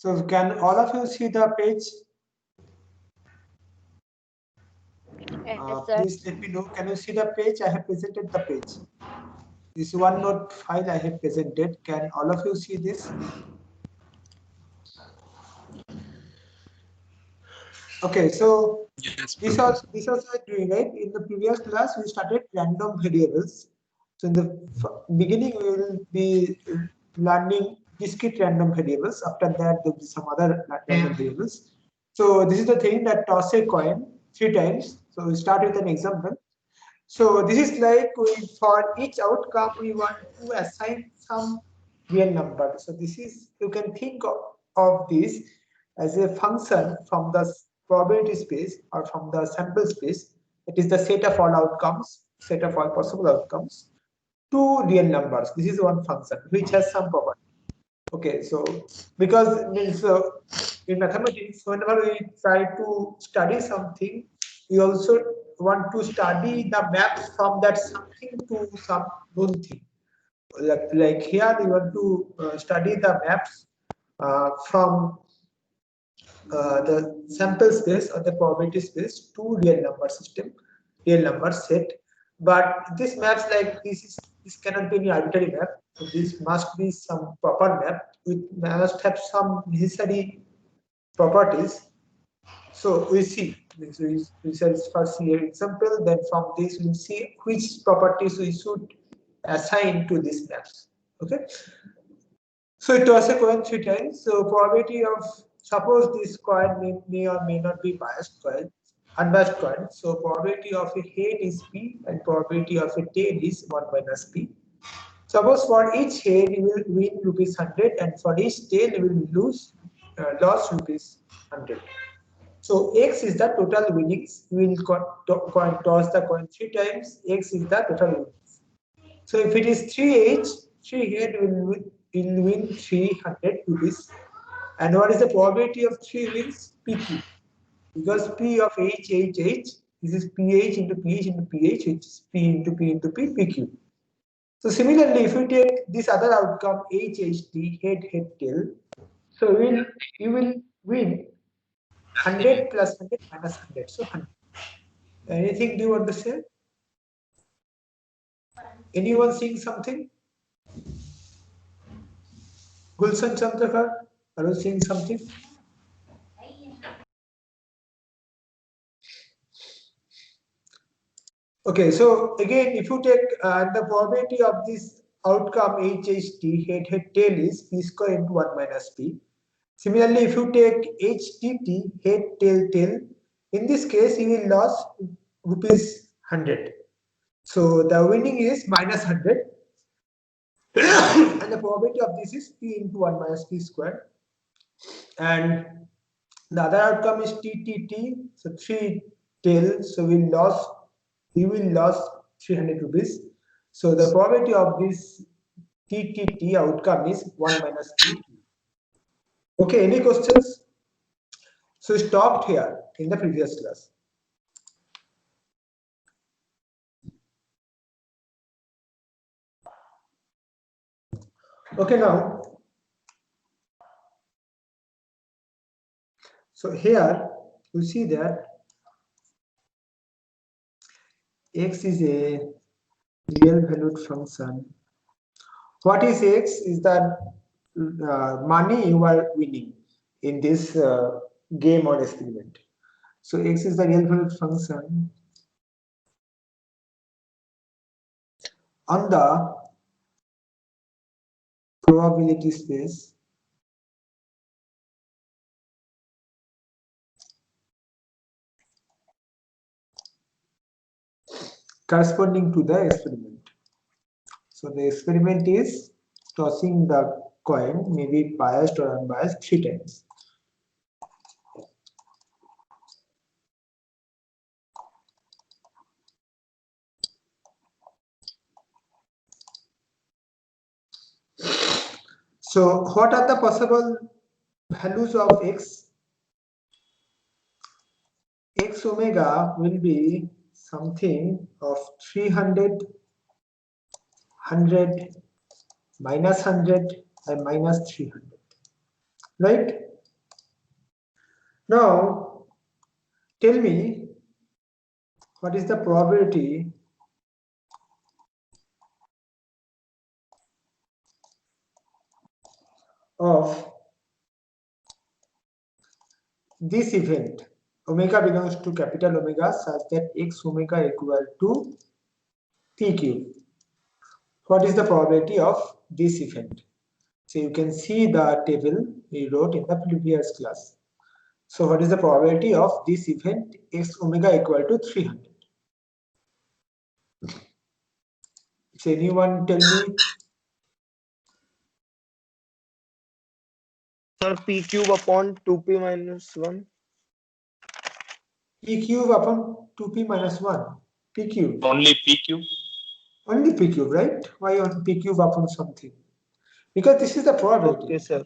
So can all of you see the page? Yes, sir. Please let me know. Can you see the page? I have presented the page. This OneNote file I have presented. Can all of you see this? Okay, so this also doing right. In the previous class, we started random variables. So in the beginning, we will be learning discrete random variables. After that, there will be some other random variables. So this is the thing that toss a coin 3 times. So we start with an example. So this is like for each outcome, we want to assign some real number. So this is, you can think of this as a function from the probability space or from the sample space. It is the set of all outcomes, set of all possible outcomes to real numbers. This is one function which has some property. Okay, so because means in mathematics, whenever we try to study something, we also want to study the maps from that something to some known thing. Like here, we want to study the maps from the sample space or the probability space to real number system, real number set. But this maps like this cannot be any arbitrary map. This must be some proper map. It must have some necessary properties. So we see. So we first see an example. Then from this we'll see which properties we should assign to these maps. Okay. So it was a coin 3 times. So probability of, suppose this coin may or may not be biased coin, unbiased coin. So probability of a head is P and probability of a tail is 1 minus P. Suppose for each head you will win rupees 100 and for each tail you will lose loss rupees 100. So X is the total winnings. You will toss the coin 3 times. X is the total winnings. So if it is 3H, 3 head will win 300 rupees. And what is the probability of 3 wins? PQ. Because P of H, H, H, this is PH into PH into PH, which is P into P into P, PQ. So similarly, if you take this other outcome, HHT, head, head, tail, so you will win 100 plus 100 minus 100. So 100. Anything do you want to say? Anyone seeing something? Gulshan Chandrakar, are you seeing something? Okay, so again, if you take the probability of this outcome HHT, head, head, tail is P square into 1 minus P. Similarly, if you take HTT, head, tail, tail, in this case, you will lose rupees 100. So the winning is minus 100. And the probability of this is P into 1 minus P square. And the other outcome is TTT, so 3 tail, so you will lose 300 rupees. So the probability of this TTT outcome is 1 minus T. Okay, any questions? So stopped here in the previous class. Okay, now, so here you see that X is a real valued function. What is X is the money you are winning in this game or experiment. So X is the real valued function on the probability space corresponding to the experiment. So the experiment is tossing the coin, maybe biased or unbiased, 3 times. So what are the possible values of X? X omega will be something of 300, 100, minus 100 and minus 300, right? Now, tell me, what is the probability of this event? Omega belongs to capital Omega such that x omega equal to PQ. What is the probability of this event? So you can see the table we wrote in the previous class. So what is the probability of this event x omega equal to 300? So anyone tell me? Sir, p cube upon 2p minus 1. P cube upon 2p minus 1. P cube. Only P cube. Only P cube, right? Why on P cube upon something? Because this is the probability. Okay, sir.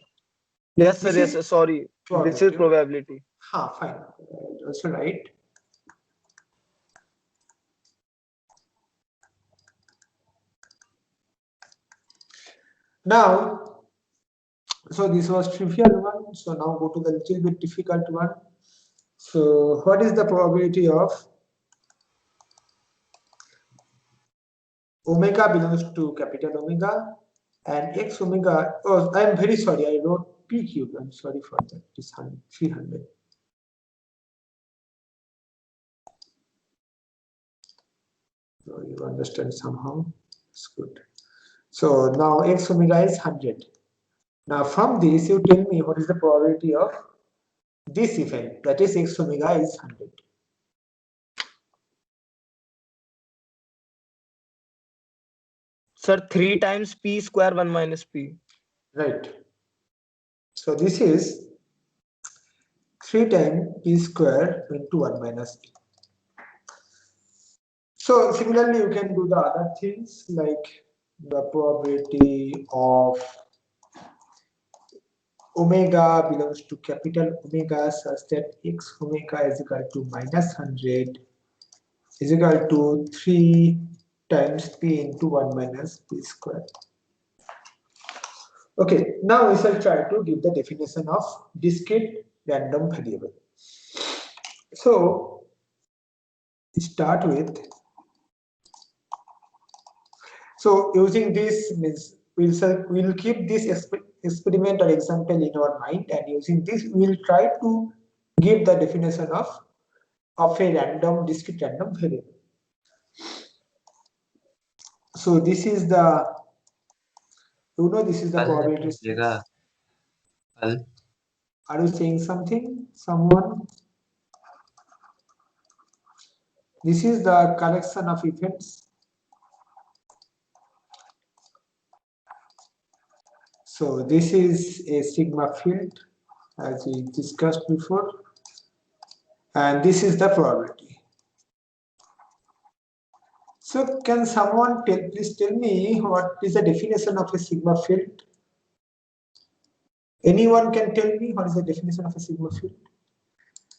Yes, sir. This Yes, is sir. Sorry. This is probability. Fine. Also right. Now, so this was trivial one. So now go to the little bit difficult one. So what is the probability of omega belongs to capital Omega and x omega? Oh, I am very sorry. I wrote P cube. I'm sorry for that. It's 300. So you understand somehow. It's good. So now x omega is 100. Now from this, you tell me what is the probability of this event, that is x omega is 100. Sir, 3 times p square 1 minus p. Right. So this is 3 times p square into 1 minus p. So similarly, you can do the other things like the probability of omega belongs to capital Omega such that x omega is equal to minus 100 is equal to 3 times p into 1 minus p square. Okay, now we shall try to give the definition of discrete random variable. So start with, so using this means we'll keep this experiment or example in our mind, and using this we'll try to give the definition of a random discrete random variable. So this is the, this is the probability. Are you saying something? Someone? This is the collection of events. So this is a sigma field as we discussed before, and this is the probability. So can someone please tell me what is the definition of a sigma field? Anyone can tell me what is the definition of a sigma field?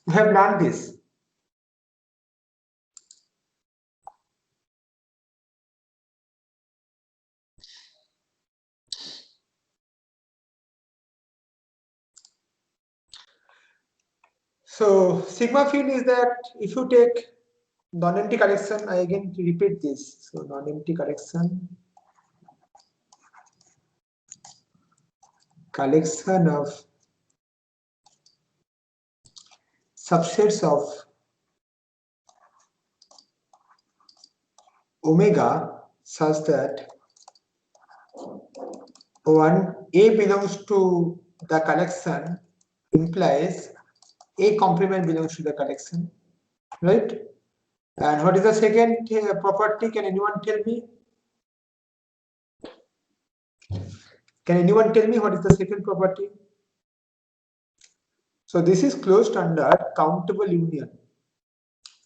We have learned this. So sigma field is that if you take non-empty collection, I again repeat this. So non-empty collection of subsets of omega such that one A belongs to the collection implies A complement belongs to the collection, right? And what is the second property? Can anyone tell me? Can anyone tell me what is the second property? So this is closed under countable union.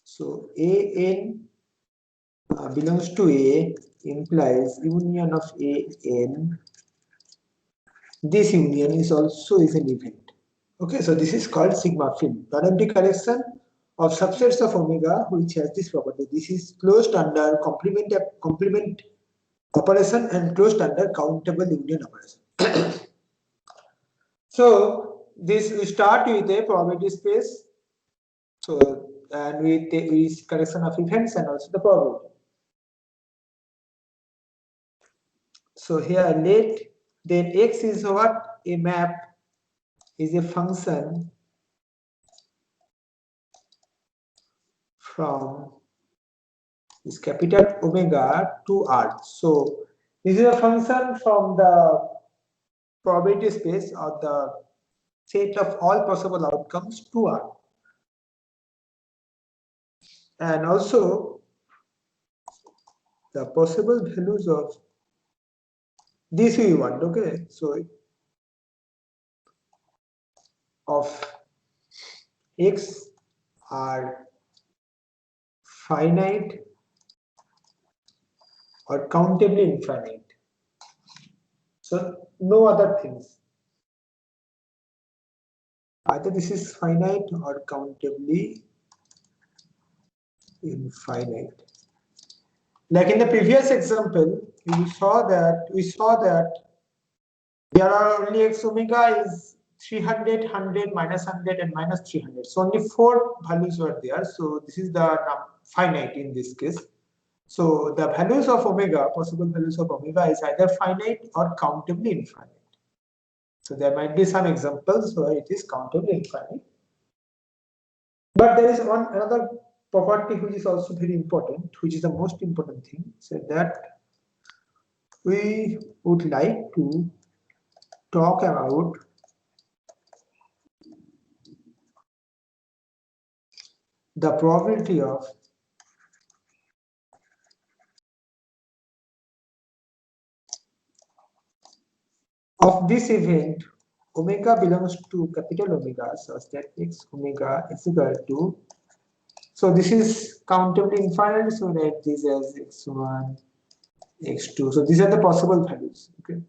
So AN belongs to A implies union of AN. This union is also is an event. Okay, so this is called sigma field. Non-empty collection of subsets of omega which has this property. This is closed under complement operation and closed under countable union operation. So this we start with a probability space. So and we collection of events and also the probability. So here let then x is what? A map is a function from this capital omega to R. So this is a function from the probability space or the set of all possible outcomes to R. And also the possible values of this we want, okay? So of x are finite or countably infinite. So no other things. Either this is finite or countably infinite. Like in the previous example, we saw that there are only x omega is 300, 100, minus 100 and minus 300. So only 4 values were there. So this is the finite in this case. So the values of omega, possible values of omega is either finite or countably infinite. So there might be some examples where it is countably infinite. But there is another property which is also very important, which is the most important thing. So that we would like to talk about the probability of this event omega belongs to capital omega such that x omega is equal to, so this is countably infinite, so write this as x1 x2, so these are the possible values, okay,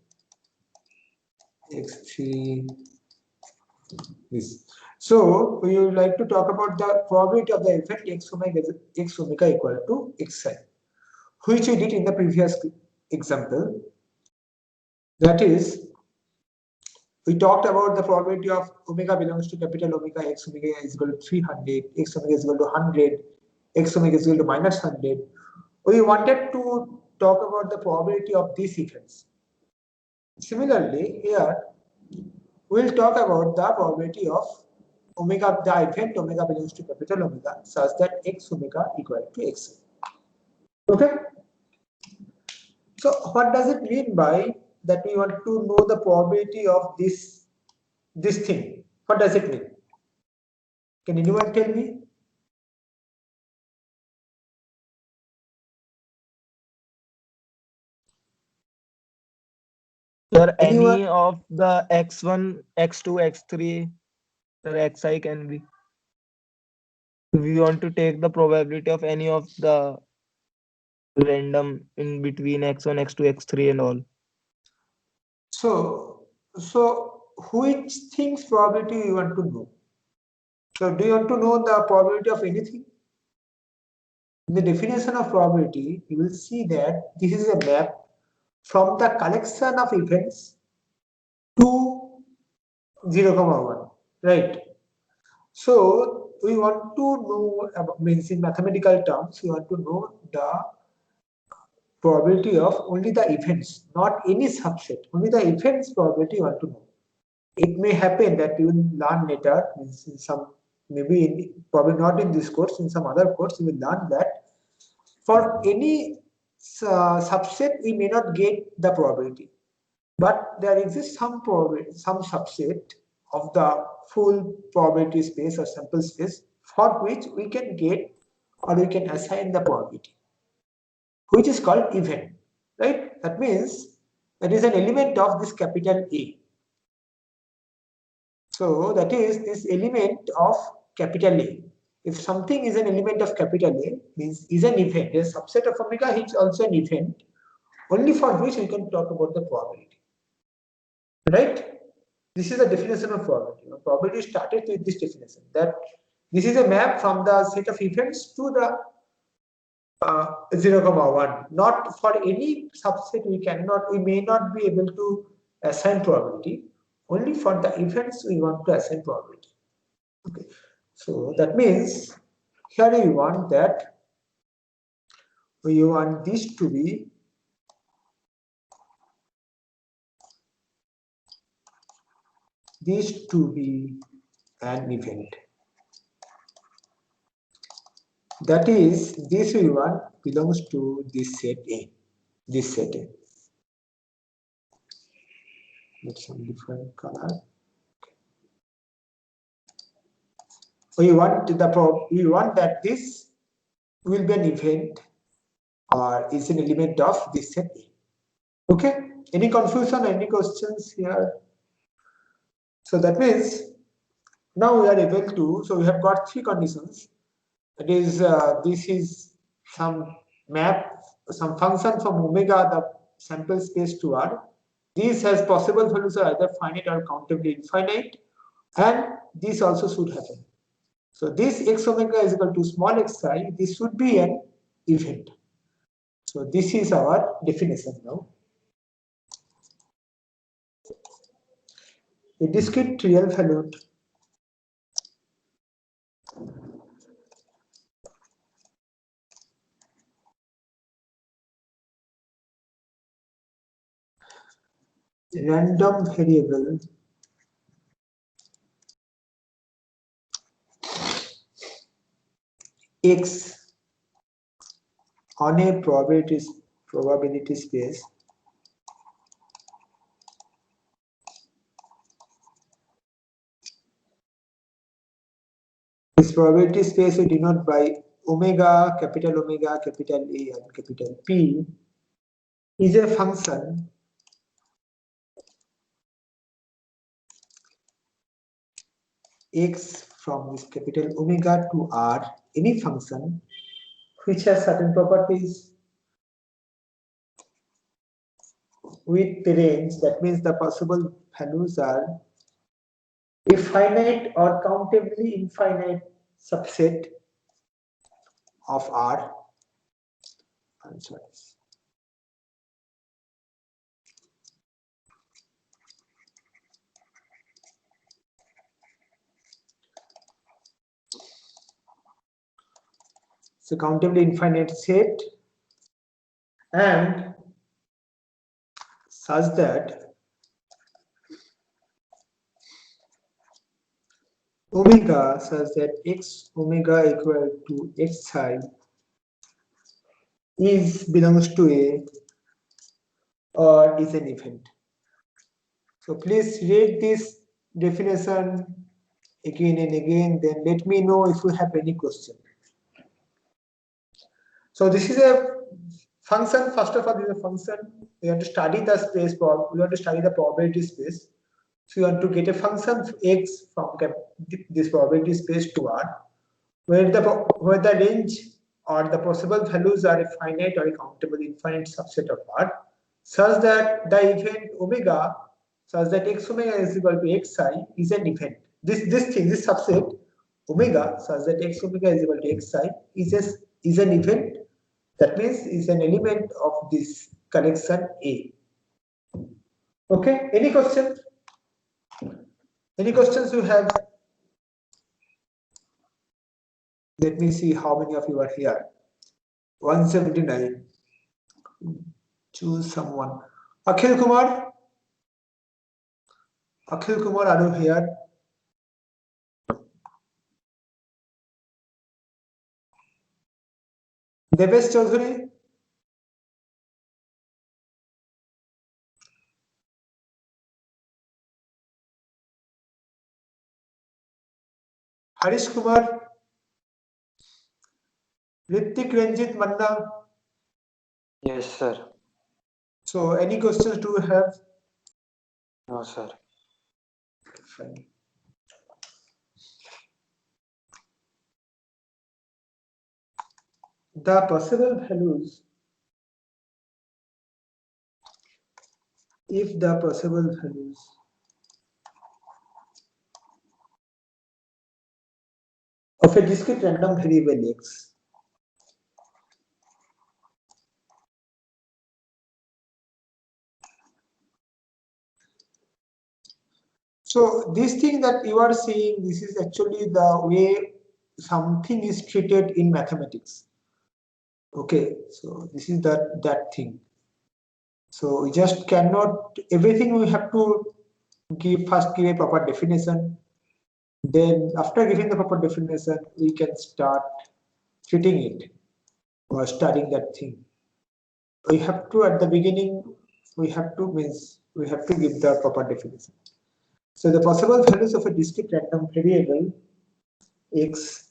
x3 this. So we would like to talk about the probability of the event x omega equal to xi, which we did in the previous example. That is, we talked about the probability of omega belongs to capital omega, x omega is equal to 300, x omega is equal to 100, x omega is equal to minus 100. We wanted to talk about the probability of these events. Similarly, here we'll talk about the probability of omega, the event omega belongs to capital omega such that x omega equal to x. Okay. So what does it mean by that we want to know the probability of this thing? What does it mean? Can anyone tell me? Sir, Anyone? any of the x1, x2, x3, or xi can be. We want to take the probability of any of the random in between x1, x2, x3 and all. So which things probability you want to know? So do you want to know the probability of anything? In the definition of probability, you will see that this is a map from the collection of events to 0, 1, right? So we want to know about, means in mathematical terms, we want to know the probability of only the events, not any subset, only the events probability you want to know. It may happen that you will learn later, means in some, maybe in, probably not in this course, in some other course, you will learn that for any subset, we may not get the probability, but there exists some probability, some subset of the full probability space or sample space for which we can get or we can assign the probability, which is called event, right? That means that is an element of this capital A. So that is this element of capital A. If something is an element of capital A, means is an event, a subset of omega is also an event, only for which we can talk about the probability, right? This is the definition of probability. Probability started with this definition, that this is a map from the set of events to the 0, 1. Not for any subset we may not be able to assign probability. Only for the events we want to assign probability. Okay, so that means here we want this to be an event. That is, this we want belongs to this set A. This set A. Let's some different color. We want that this will be an event or is an element of this set A. Okay? Any confusion, any questions here? So that means now we are able to, so we have got three conditions. That is, this is some map, some function from omega, the sample space to R. This has possible values are either finite or countably infinite, and this also should happen. So this x omega is equal to small xi, this should be an event. So this is our definition now. A discrete real valued random variable x on a probability space this probability space we denote by omega, capital A and capital P is a function x from this capital omega to R, any function which has certain properties with the range, that means the possible values are a finite or countably infinite subset of R. I'm sorry. So countably infinite set and such that omega such that x omega equal to xi is belongs to a or is an event. So please read this definition again and again, then let me know if you have any question. So this is a function. First of all, this is a function. We have to study the space, we have to study the probability space. So you want to get a function x from this probability space to R, where the range or the possible values are a finite or a countable infinite subset of R, such that the event omega, such that x omega is equal to xi is an event. This subset omega, such that x omega is equal to xi is an event. That means is an element of this collection A. Okay. Any question? Any questions you have? Let me see how many of you are here. 179. Choose someone. Akhil Kumar. Akhil Kumar, are you here? Devesh Chaudhary. Harish Kumar. Ritik Ranjit Manna. Yes, sir. So, any questions do you have? No, sir. Fine. The possible values, if the possible values of a discrete random variable x So this thing that you are seeing, this is actually the way something is treated in mathematics. Okay, so this is that thing. So we just cannot, everything we have to first give a proper definition. Then after giving the proper definition, we can start treating it or studying that thing. We have to, at the beginning, we have to give the proper definition. So the possible values of a discrete random variable x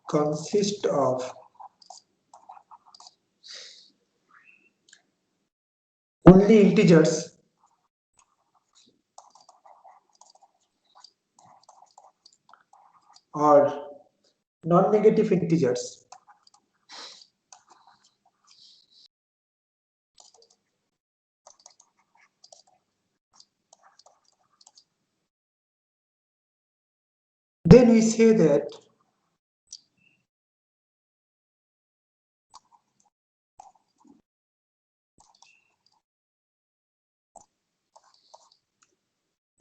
consist of only integers or non-negative integers then we say that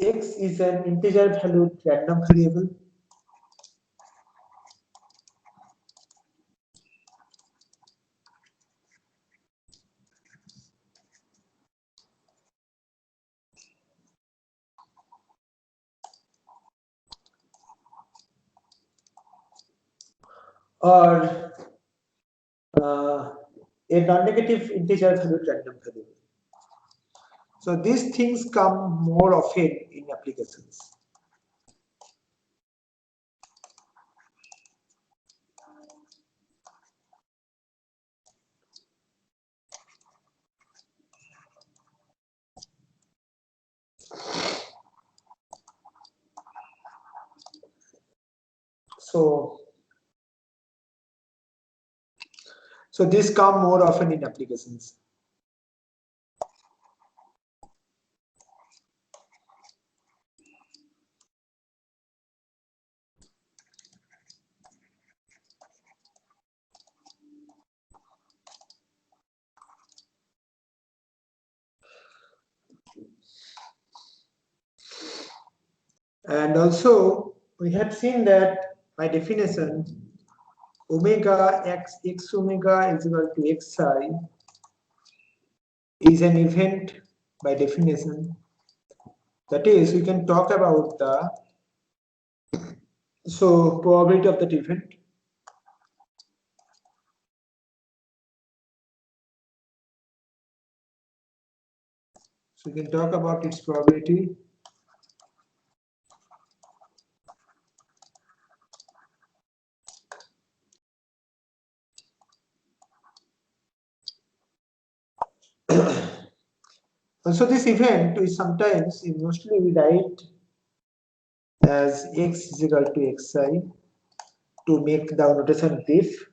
x is an integer valued random variable or a non-negative integer valued random variable. So these things come more often in applications. So these come more often in applications. And also we have seen that by definition omega x omega is equal to xi is an event by definition. That is, we can talk about the probability of that event. So we can talk about its probability. Also, this event is sometimes, mostly we write as x is equal to xi to make the notation brief,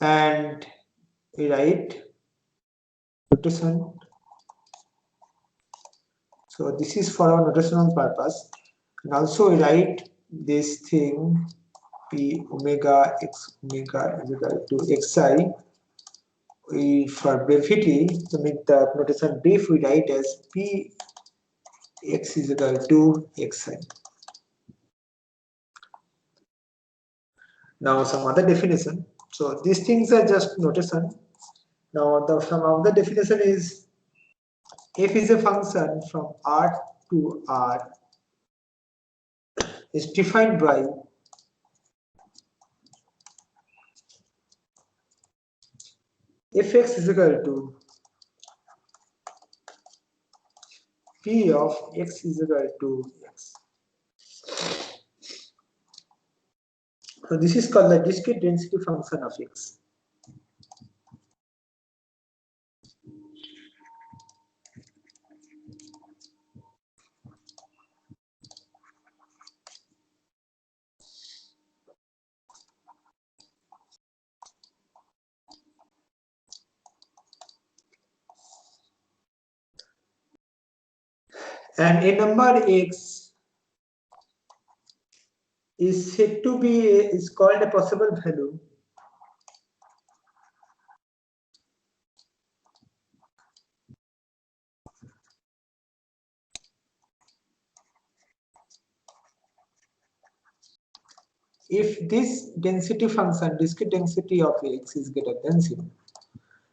and we write notation. So this is for our notational purpose, and also we write this thing p omega x omega is equal to xi. We, for brevity, to make the notation brief, we write as p x is equal to xi. Now some other definition. So these things are just notation. Now some other definition is f is a function from R to R is defined by fx is equal to p of x is equal to x. So this is called the discrete density function of x. And a number x is said to be is called a possible value if this density function, discrete density of x is greater than 0.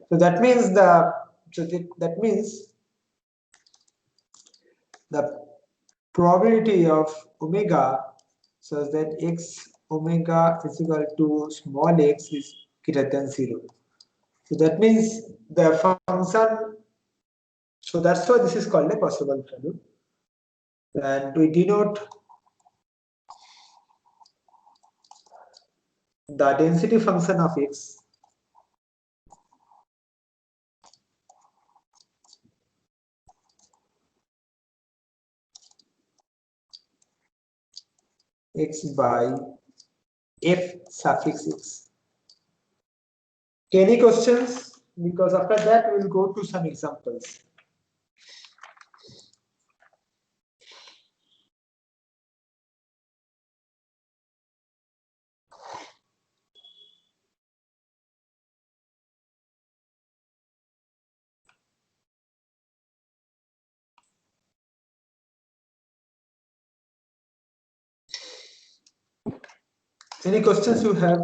So that means that means the probability of omega such that x omega is equal to small x is greater than 0. So that means the function, so that's why this is called a possible value. And we denote the density function of x by f suffix x. Any questions? Because after that we will go to some examples. Any questions you have?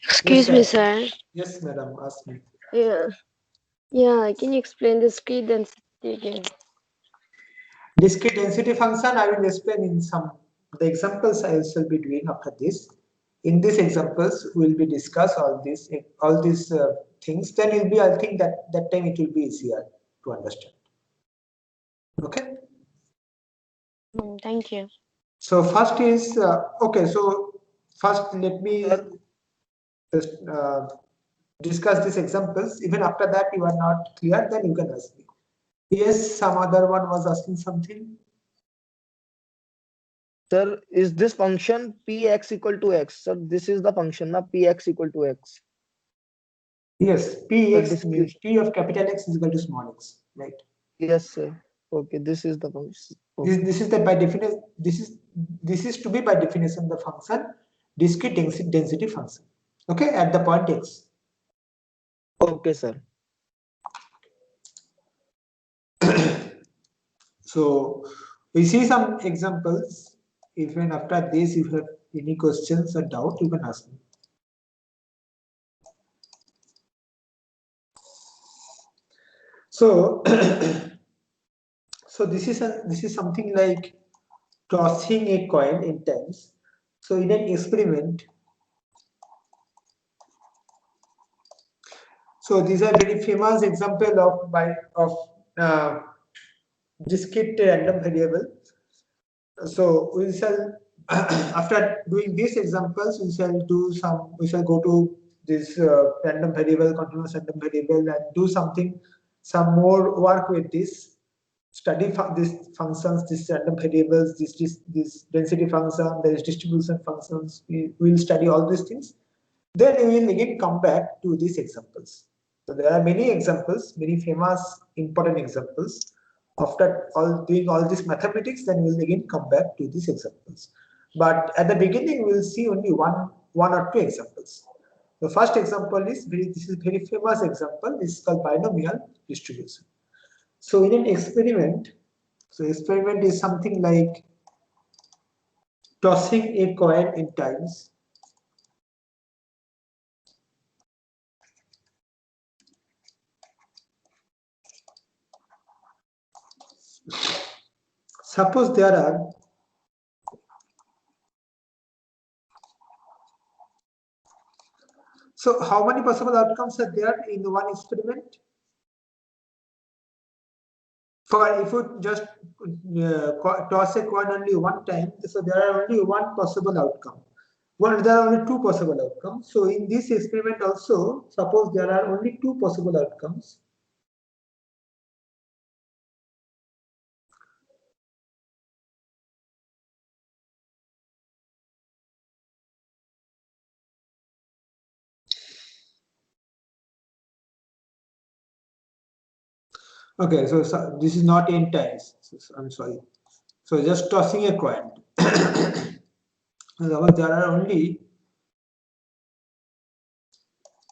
Excuse me, sir. Yes, madam, ask me. Yeah. Yeah, can you explain the discrete density again? Discrete density function I will explain in some the examples I shall be doing after this. In these examples we will be discuss all these things. Then it will be, I think that time it will be easier to understand. Okay. Thank you. So first is okay. So first let me just discuss these examples. Even after that you are not clear, then you can ask me. Yes, some other one was asking something. Sir, is this function px equal to x? Sir, this is the function, na px equal to x. Yes, The Px discrete. P of capital X is equal to small x, right? Yes, sir. Okay, this is the function. Okay. This is the by definition. This is to be by definition the function discrete density function. Okay, at the point x. Okay, sir. So we see some examples. Even after this, if you have any questions or doubt, you can ask me. So, so this is something like tossing a coin in times. So in an experiment, so these are very famous example of discrete random variable. So we shall after doing these examples, we shall go to this random variable, continuous random variable, and do some more work with this. Study these functions, these random variables, this density function, there is distribution functions. We will study all these things. Then we will again come back to these examples. So there are many examples, many famous important examples. After doing all this mathematics, then we'll again come back to these examples. But at the beginning, we'll see only one or two examples. The first example is this is very famous example. This is called binomial distribution. So in an experiment, so experiment is something like tossing a coin in times. Suppose there are so how many possible outcomes are there in one experiment? For if you just toss a coin only one time, so there are only one possible outcome. Well, there are only two possible outcomes. So in this experiment also, suppose there are only two possible outcomes. Okay, so this is not n times. I'm sorry. So just tossing a coin. There are only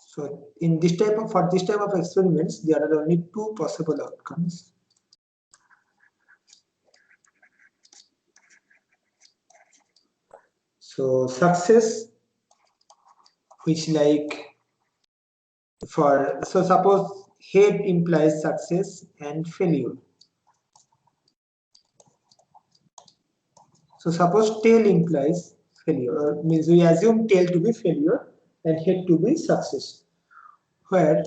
so in this type of for this type of experiments there are only two possible outcomes. So success, which like so suppose head implies success and failure. So suppose tail implies failure, means we assume tail to be failure and head to be success, where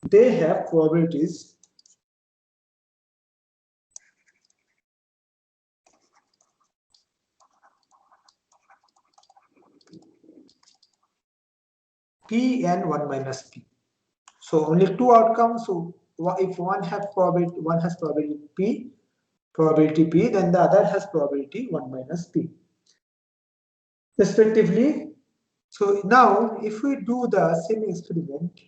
they have probabilities P and 1 minus P. So only two outcomes. So if one has probability P, then the other has probability 1 minus P, respectively. So now if we do the same experiment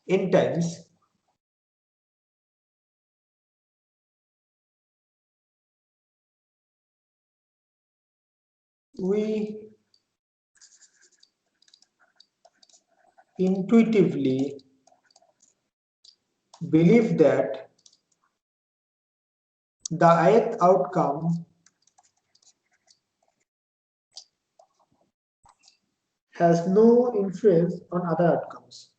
n times, we intuitively believe that the ith outcome has no influence on other outcomes.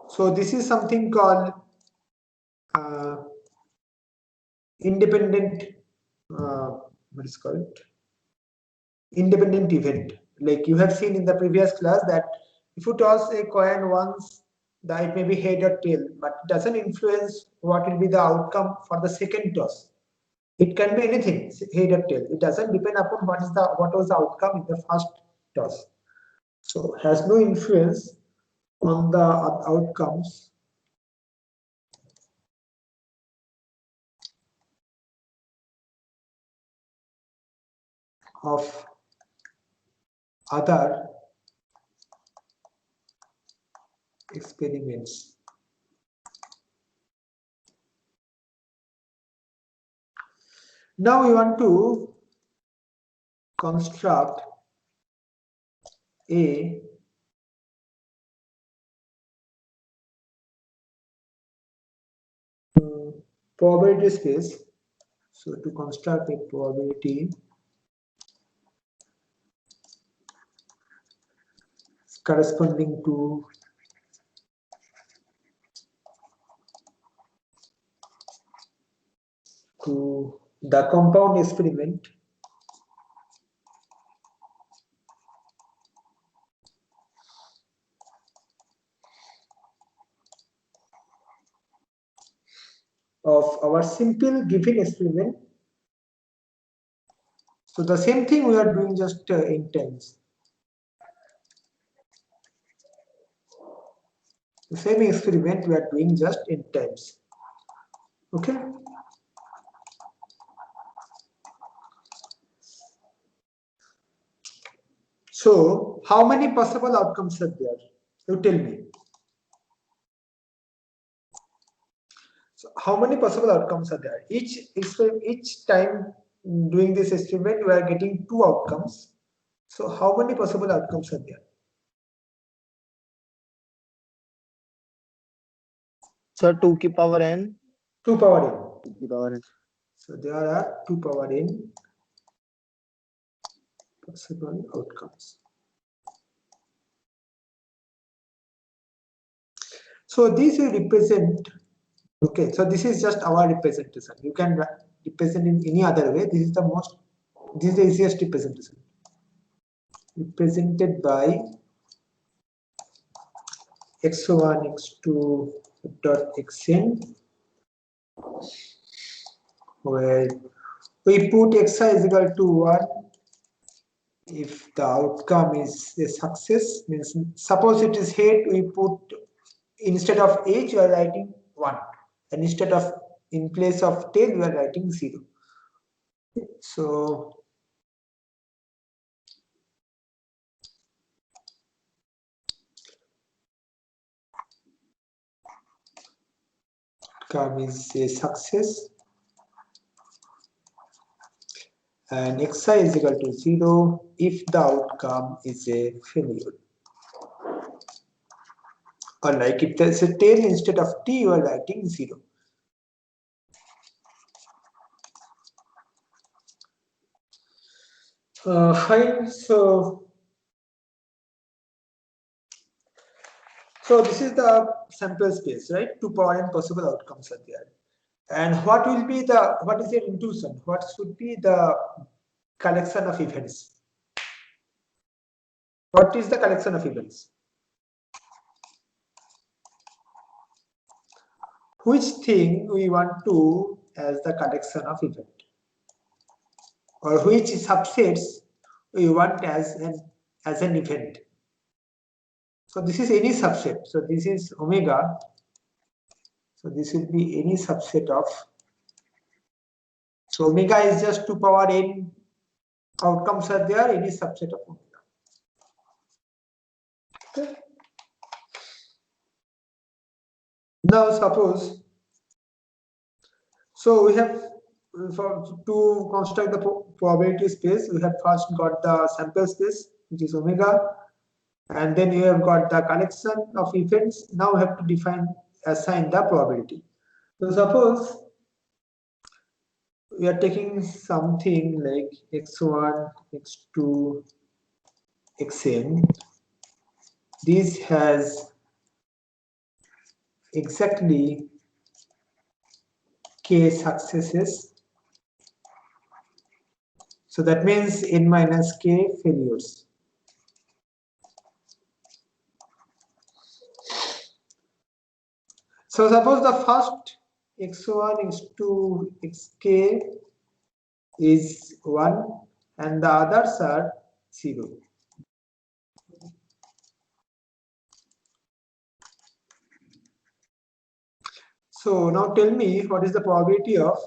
So this is something called independent, what is called, independent event. Like you have seen in the previous class that if you toss a coin once, it may be head or tail, but it doesn't influence what will be the outcome for the second toss. It can be anything, head or tail. It doesn't depend upon what was the outcome in the first toss. So has no influence on the outcomes of other experiments. Now we want to construct a probability space. So to construct a probability corresponding to the compound experiment of our simple given experiment. So the same thing we are doing, just in times. The same experiment we are doing just in times. Okay. So how many possible outcomes are there? You tell me. So how many possible outcomes are there? Each time doing this experiment, we are getting two outcomes. So how many possible outcomes are there? Sir, 2 की power n. 2 power n. 2 की power n. So there are 2 power n possible outcomes. So these will represent. Okay, so this is just our representation. You can represent in any other way. This is the easiest representation. Represented by x1, x2 dot xn, where we put xi is equal to 1 if the outcome is a success. Means suppose it is head, we put instead of h we are writing 1, and instead of in place of tail we are writing 0. So outcome is a success and xi is equal to 0 if the outcome is a failure. Or like if there's a tail instead of t, you are writing 0. Fine. So this is the sample space, right? 2 power n possible outcomes are there. And what is your intuition? What should be the collection of events? What is the collection of events? Which thing we want to as the collection of event? Or which subsets we want as an event? So this is any subset. So this is omega. So this will be any subset of. So omega is just 2 power n outcomes are there, any subset of omega. Okay. Now suppose, so we have to construct the probability space, we have first got the sample space, which is omega, and then you have got the collection of events. Now we have to assign the probability. So suppose we are taking something like x1, x2, xn. This has exactly k successes. So that means n minus k failures. So suppose the first x1, x2, xk is 1 and the others are 0. So now tell me what is the probability of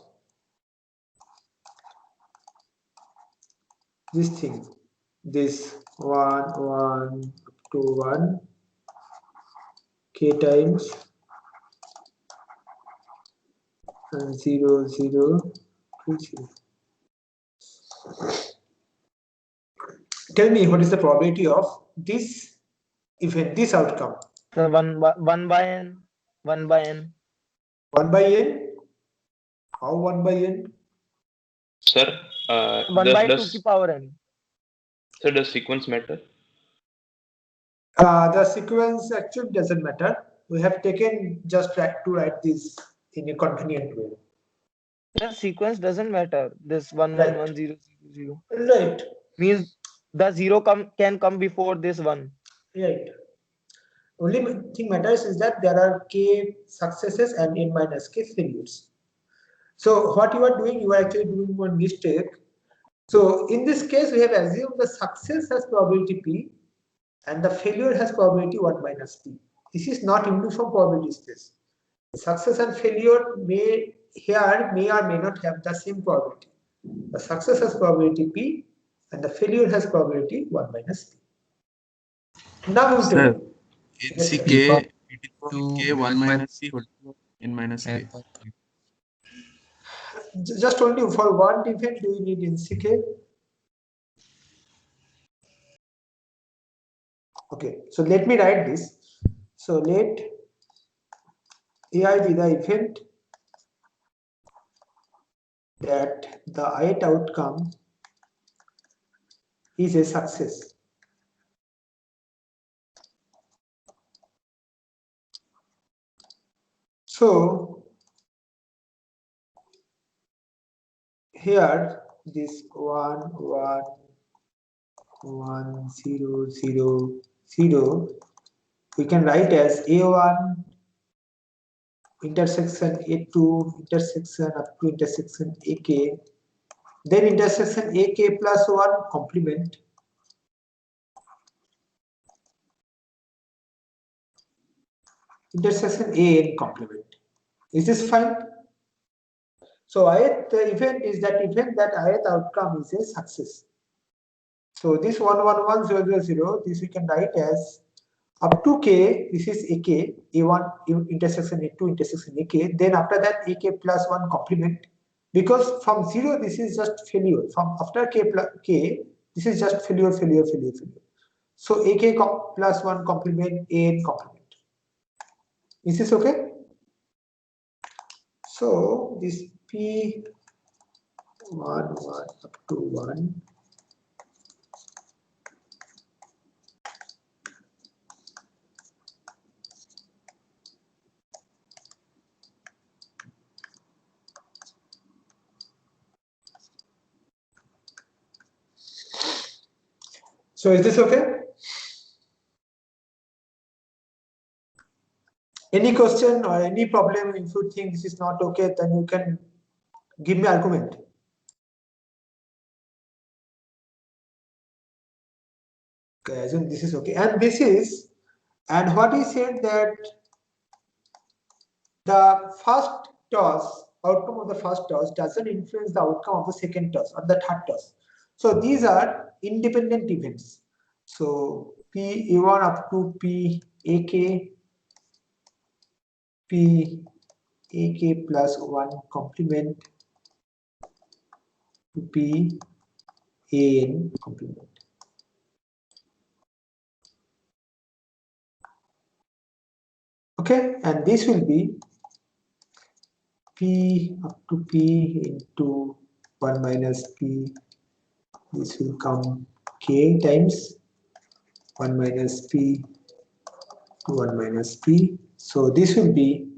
this thing, this 1, 1, 2, 1, k times and 0, 0, 2, 0. Tell me what is the probability of this event, this outcome. So 1 by n. 1 by n. 1 by n? How 1 by n? Sir, 1 by 2 to power n. So does sequence matter? The sequence actually doesn't matter. We have taken just to write this in a convenient way. The sequence doesn't matter. This 1 Right. 1 1 0 0 0 Right. means the 0 can come before this 1. Right. Only thing matters is that there are k successes and n minus k failures. So what you are doing, you are actually doing one mistake. So in this case, we have assumed the success has probability p and the failure has probability 1 minus p. This is not uniform probability space. Success and failure may or may not have the same probability. The success has probability p and the failure has probability 1 minus p. Now we Sir, tell in CK, it is from K 1 minus C whole to N minus K. just only for one event do you need in CK? Okay, so let me write this. So let AI be the event that the ith outcome is a success. So here this 1 1 1 0 0 0 we can write as A1 intersection A2 intersection up to intersection AK, then intersection AK plus 1 complement intersection AN complement. Is this fine? So ith event is that event that ith outcome is a success. So this 1 1 1 0 0 0 this we can write as up to k, this is AK, A1 intersection A2 intersection AK, then after that AK plus 1 complement, because from 0 this is just failure. From after k plus k, this is just failure. So ak plus 1 complement, an complement. Is this okay? So this p 1 up to 1. So is this okay? Any question or any problem? If you think this is not okay, then you can give me argument. Okay, I assume this is okay. And this is, and what he said that the first toss, outcome of the first toss doesn't influence the outcome of the second toss or the third toss. So these are independent events. So p a1 up to p ak plus 1 complement to p an complement. Okay, and this will be p up to p into 1 minus p. This will come k times 1 minus p to 1 minus p. So this will be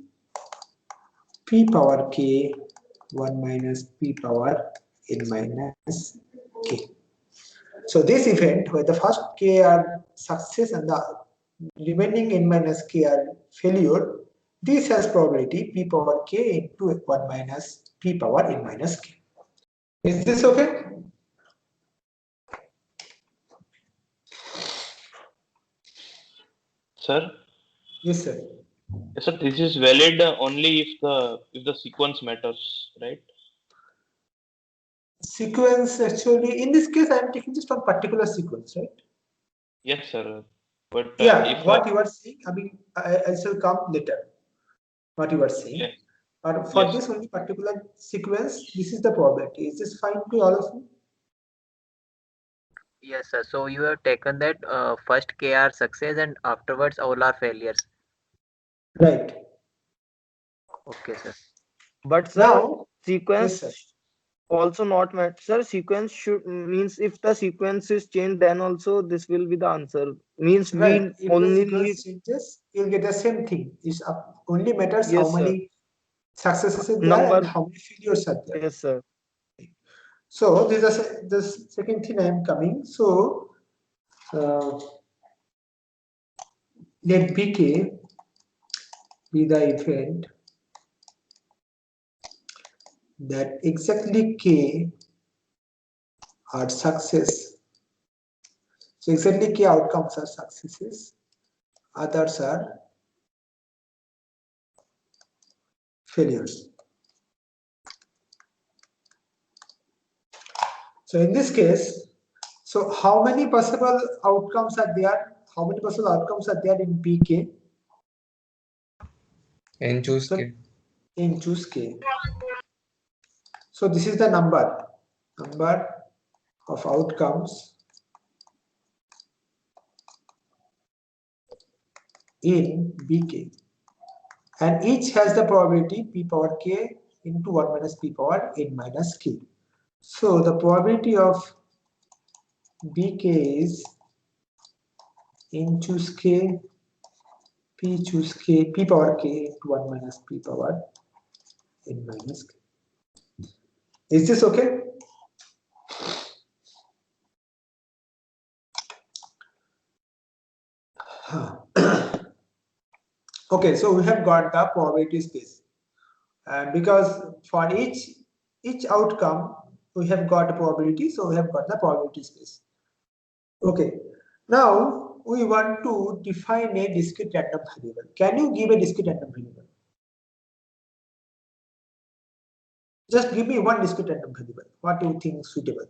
p power k 1 minus p power n minus k. So this event where the first k are success and the remaining n minus k are failure, this has probability p power k into 1 minus p power n minus k. Is this okay? Sir? Yes, sir. Yes, sir, this is valid only if the sequence matters, right? Sequence, actually, in this case, I am taking just one particular sequence, right? Yes, sir. But Yeah, if what you are saying, I mean, I shall come later. What you are saying. yes, But for yes. this only particular sequence, this is the probability. Is this fine to all of you? Yes, sir. So you have taken that first K are success and afterwards all are failures. Right. Okay, sir. But sir, Now, sequence yes, sir. also not met. Sir, sequence should means if the sequence is changed, then also this will be the answer. Means Right. we If the only sequence need. changes, you'll get the same thing. It only matters how Yes, sir. many successes are there Number. and how many failures are there. Yes, sir. So this is the second thing I am coming. So let Bk be the event that exactly K are success. So exactly K outcomes are successes, others are failures. So in this case, so how many possible outcomes are there? How many possible outcomes are there in Pk? N choose So K. in choose K. So this is the number of outcomes in Bk, and each has the probability p power k into 1 minus p power n minus k. So the probability of Bk is n choose k, p choose k, p power k into 1 minus p power n minus k. Is this okay? Okay, so we have got the probability space, and because for each outcome we have got a probability, so we have got the probability space. Okay, now we want to define a discrete random variable. Can you give a discrete random variable? Just give me one discrete random variable. What do you think suitable?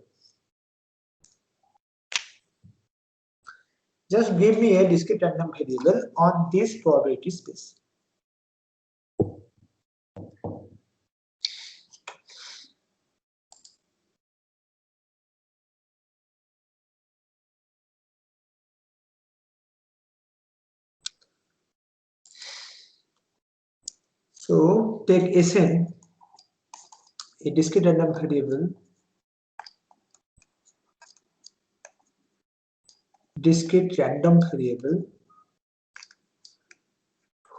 Just give me a discrete random variable on this probability space. So take Sn, a discrete random variable,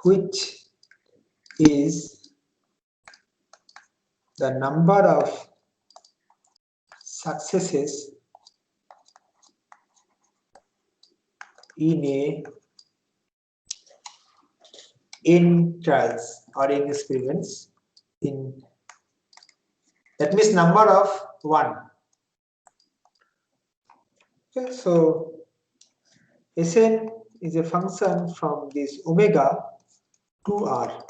which is the number of successes in trials or in experiments, that means number of 1. Okay, so Sn is a function from this omega to r.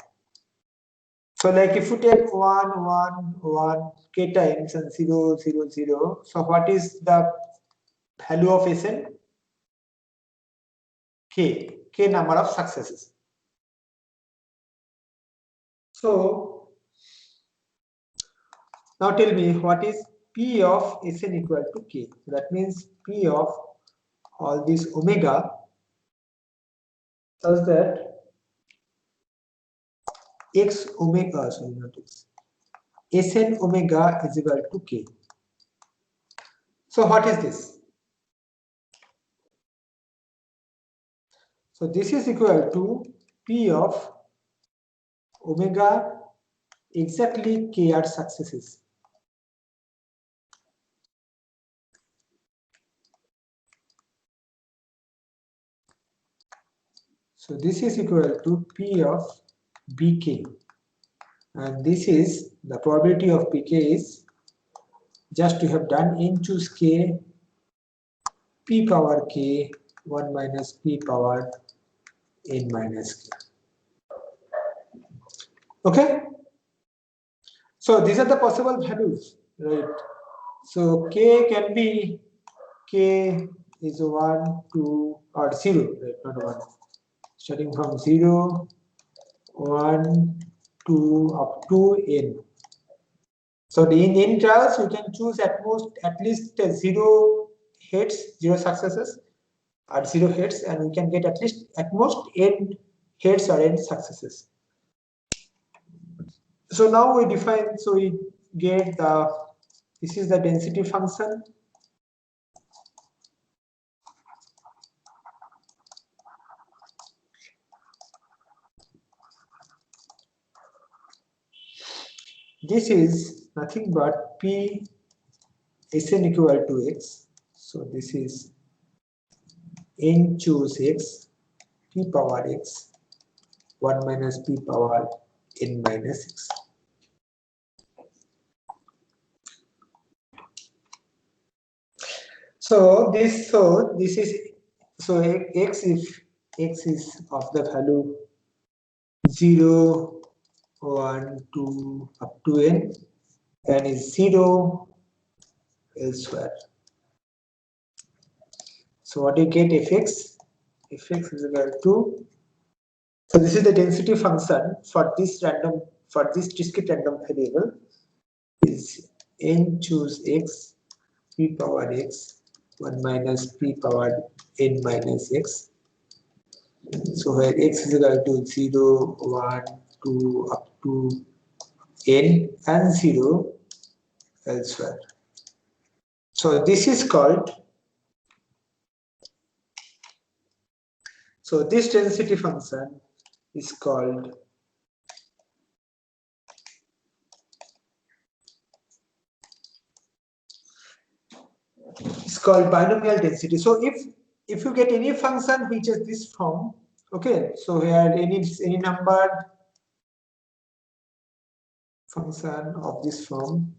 So like if you take 1, 1, 1, k times and 0, 0, 0, so what is the value of Sn? K number of successes. So now tell me what is P of Sn equal to K. That means P of all this omega such that x omega, sorry, not x, Sn omega is equal to K. So what is this? So this is equal to P of omega exactly kr successes. So this is equal to P of bk, and this is the probability of pk is just we have done n choose k, p power k 1 minus p power n minus k. Okay, so these are the possible values, right? So k can be, k is 1, 2 or 0, right? Not 1, starting from 0, 1, 2 up to n. So in n trials you can choose at least 0 hits, 0 successes or 0 hits, and we can get at most n hits or n successes. So now we define, so we get this is the density function. This is nothing but P Sn equal to x. So this is n choose x, p power x, 1 minus p power n minus x. So this is x, if x is of the value 0, 1, 2 up to n, and is 0 elsewhere. So what do you get? Fx is equal to, so this is the density function for this discrete random variable is n choose x, p power x, 1 minus p power n minus x. So where x is equal to 0, 1, 2 up to n and 0 elsewhere. So this is called, so this density function is called binomial density. So if you get any function which is this form, okay, so here any number function of this form,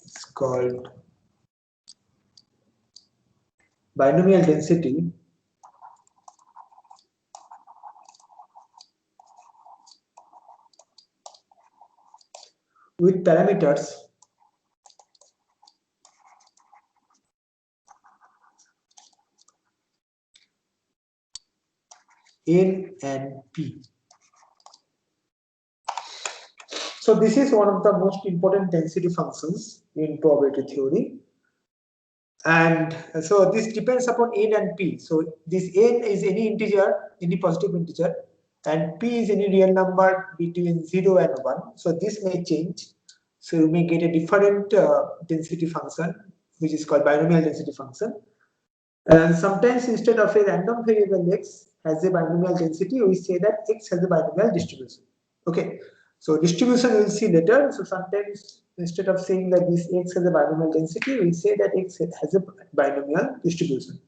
it's called binomial density with parameters n and p. So this is one of the most important density functions in probability theory. And so this depends upon n and p. So this n is any integer, any positive integer, and p is any real number between 0 and 1. So this may change. So you may get a different density function, which is called binomial density function. And sometimes instead of a random variable x has a binomial density, we say that x has a binomial distribution. Okay, so distribution we'll see later. So sometimes instead of saying that this x has a binomial density, we say that x has a binomial distribution.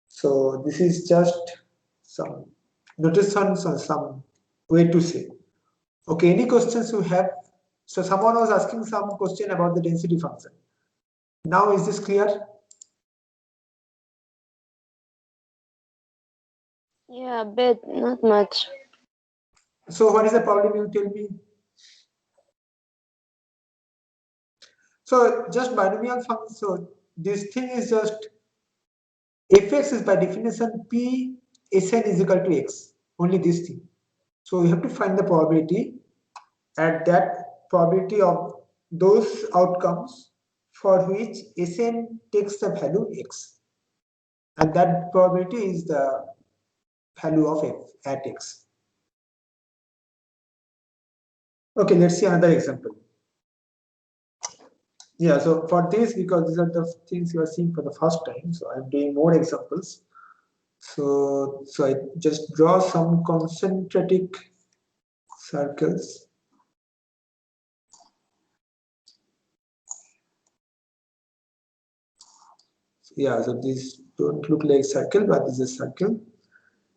So this is just some notations or some way to say. Okay, any questions you have? So someone was asking some question about the density function. Now is this clear? Yeah, but not much. So what is the problem, you tell me? So just binomial function. So this thing is just fx is by definition p Sn is equal to x. Only this thing. So we have to find the probability at that probability of those outcomes for which Sn takes the value x, and that probability is the value of f at x. Okay, let's see another example. Yeah, so for this, because these are the things you are seeing for the first time, so I'm doing more examples. So I just draw some concentric circles. Yeah, so these don't look like circle, but this is a circle.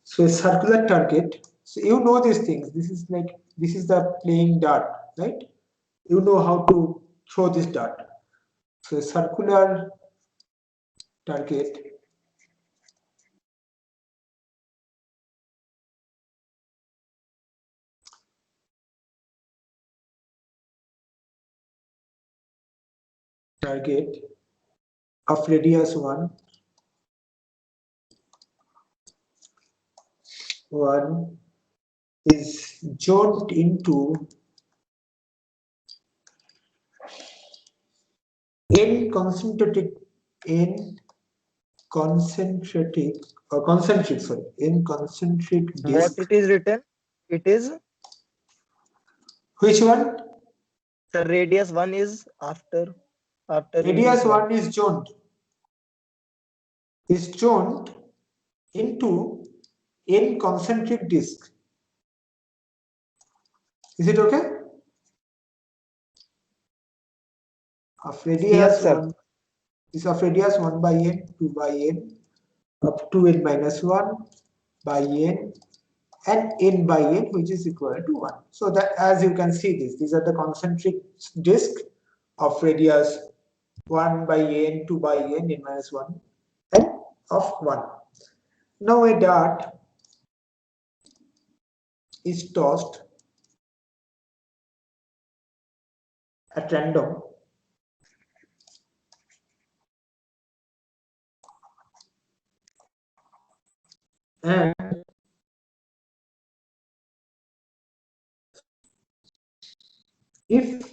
So a circular target. So you know these things. This is the playing dart, right? You know how to throw this dart. So a circular target of radius 1 is joined into n concentric What disk. it is written? It is Which one? the radius 1 is after Radius one. 1 is joined into n concentric disk. Is it okay? Of radius Yes, sir. 1 is of radius 1 by n, 2 by n, up to n minus 1 by n, and n by n, which is equal to 1. So that, as you can see, these are the concentric disk of radius 1 by n, 2 by n, n minus 1, and of 1. Now a dart is tossed at random and if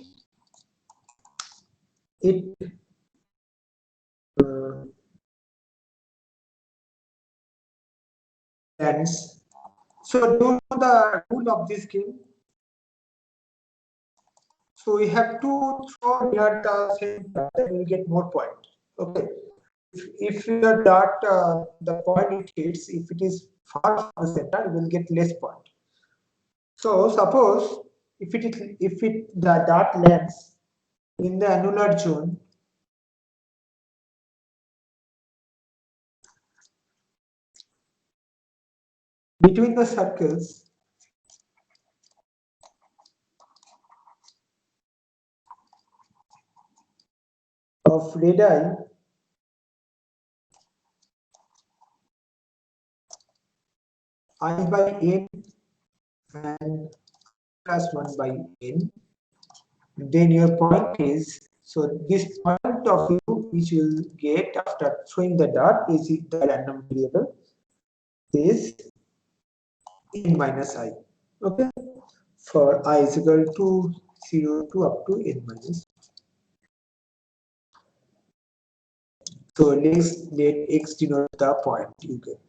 it lands, so do you know the rule of this game? So we have to throw near the center, then we get more point. Okay. If the dart, the point it hits, if it is far from the center, we will get less point. So suppose if the dart lands in the annular zone between the circles of radii I by n and plus 1 by n, then your point is, so this point of view which you will get after throwing the dart is the random variable is n minus I. Okay, for I is equal to 0 to up to n minus. So let x denote the point you get.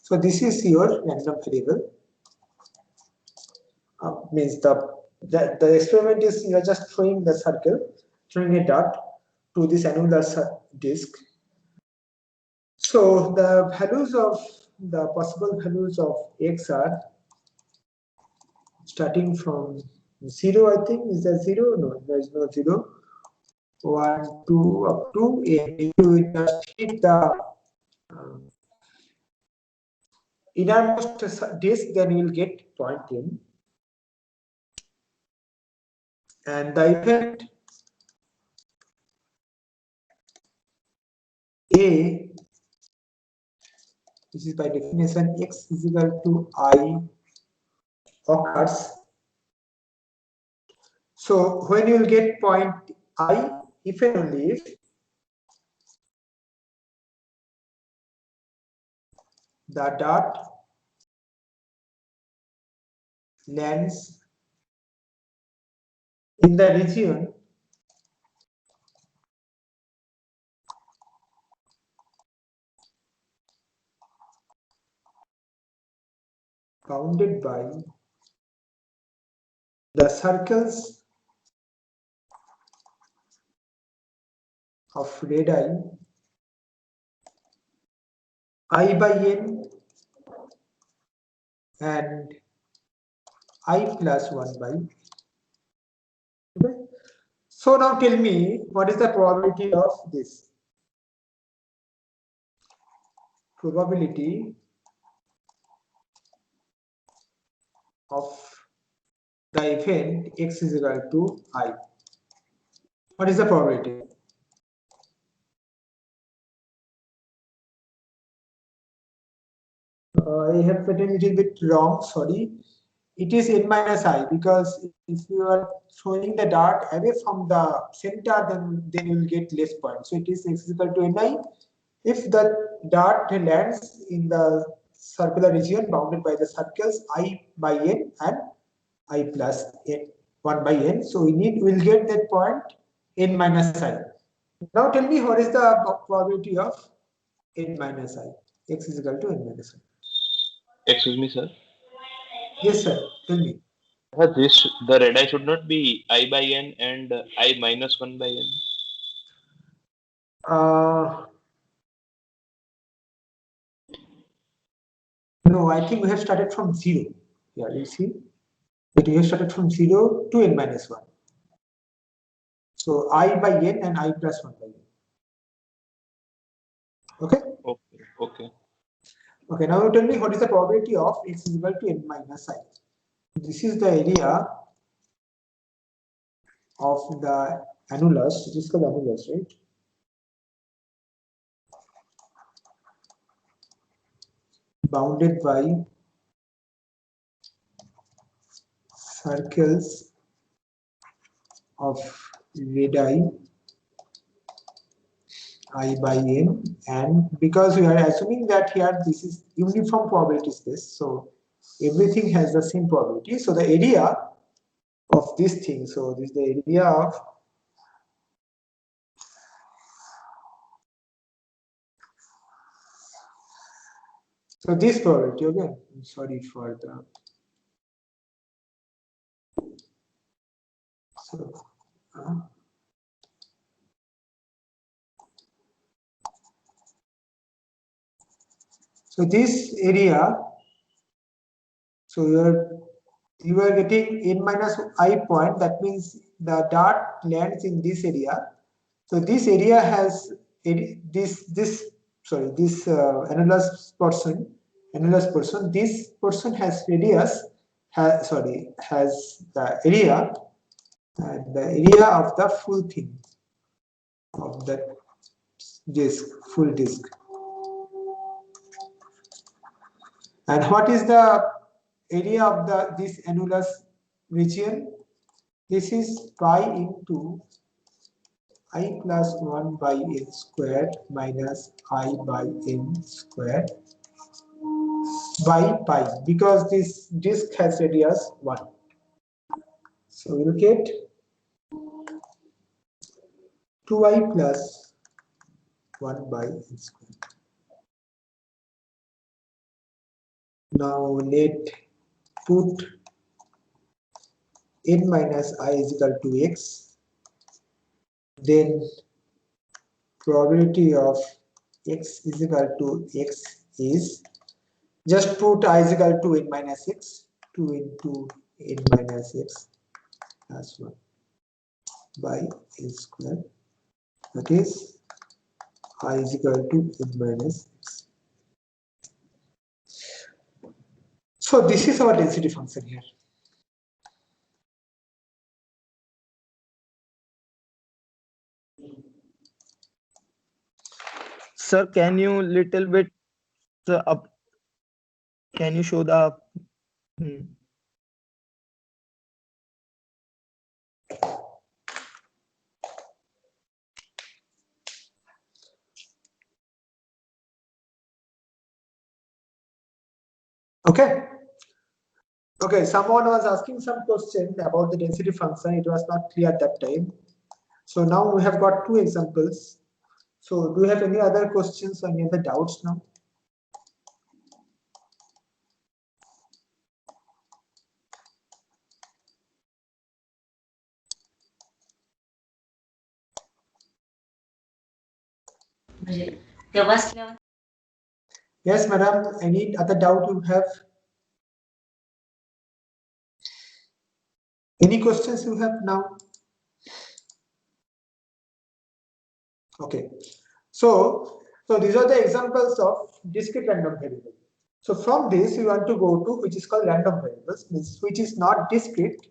So this is your random variable. Means the experiment is you are just throwing the circle, throwing a dot to this annular disk. So the possible values of x are starting from 0. I think is there 0? No, there is no 0. 1, 2 up to 8. If you just hit the innermost disk, then you will get 0.10. And the event A, which is by definition x is equal to I, occurs. So when you will get point I, if and only if the dot lands in the region bounded by the circles of radii I by n and I plus 1 by. Okay. So now tell me what is the probability of this? Probability of the event x is equal to I. What is the probability? I have written a little bit wrong, sorry. It is n minus I, because if you are throwing the dart away from the center, then you will get less points. So it is x is equal to ni. If the dart lands in the circular region bounded by the circles I by n and I plus n, 1 by n, so we'll get that point n minus I. Now tell me what is the probability of n minus I? X is equal to n minus I. Excuse me, sir. Yes, sir. Tell me. The radii should not be I by n and I minus 1 by n. No, I think we have started from 0. Yeah, you see that we have started from 0 to n minus 1. So I by n and I plus 1 by n. Okay. Okay. Okay. Now you tell me what is the probability of x is equal to n minus I. This is the area of the annulus. It is called annulus, right? Bounded by circles of radii I by n, and because we are assuming that here this is uniform probability space, so everything has the same probability. So the area of this thing, so this is the area of this probability. Okay, I'm sorry for the so this area, so you are getting n minus I point. That means the dart lands in this area. So this area has this annulus portion. This portion has radius has the area, and the area of the full thing of that disk, full disk. And what is the area of this annulus region? This is pi into I plus 1 by n squared minus I by n squared by pi, because this disk has radius 1. So we'll get 2i plus 1 by n square. Now let put n minus I is equal to x. Then probability of x is equal to x is, just put I is equal to n minus x, 2 into n minus x plus 1 by n square. That is I is equal to n minus x. So this is our density function here. Sir, can you little bit up? Can you show the? Okay. Okay, someone was asking some question about the density function. It was not clear at that time. So now we have got two examples. So do you have any other questions or any other doubts now? Yes, madam. Any other doubt you have? Any questions you have now? Okay. So these are the examples of discrete random variable. So from this we want to go to which is called random variables, which is not discrete,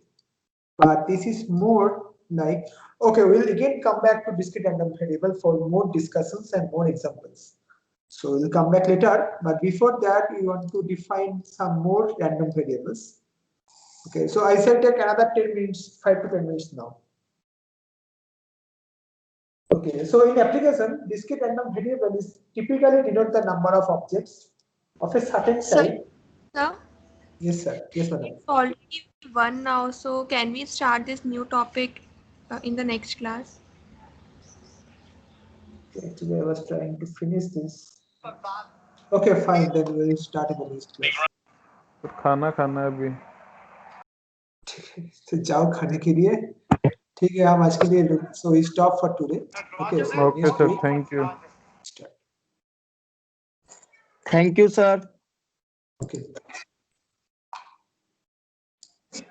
but this is more like, okay, we'll again come back to discrete random variable for more discussions and more examples. So we'll come back later, but before that we want to define some more random variables. Okay, so I shall take another 10 minutes, 5 to 10 minutes now. Okay, so in application, discrete random variable is typically denote the number of objects of a certain type. Sir? Yes, sir. Yes, madam. It's already 1 now, so can we start this new topic in the next class? Actually, I was trying to finish this. Okay, fine. Then we'll start in the next class. खाना खाना है अभी. तो जाओ खाने के लिए. ठीक है, हम आज के लिए so we stop for today. Okay, so Okay, sir. Thank you. Start. Thank you, sir. Okay.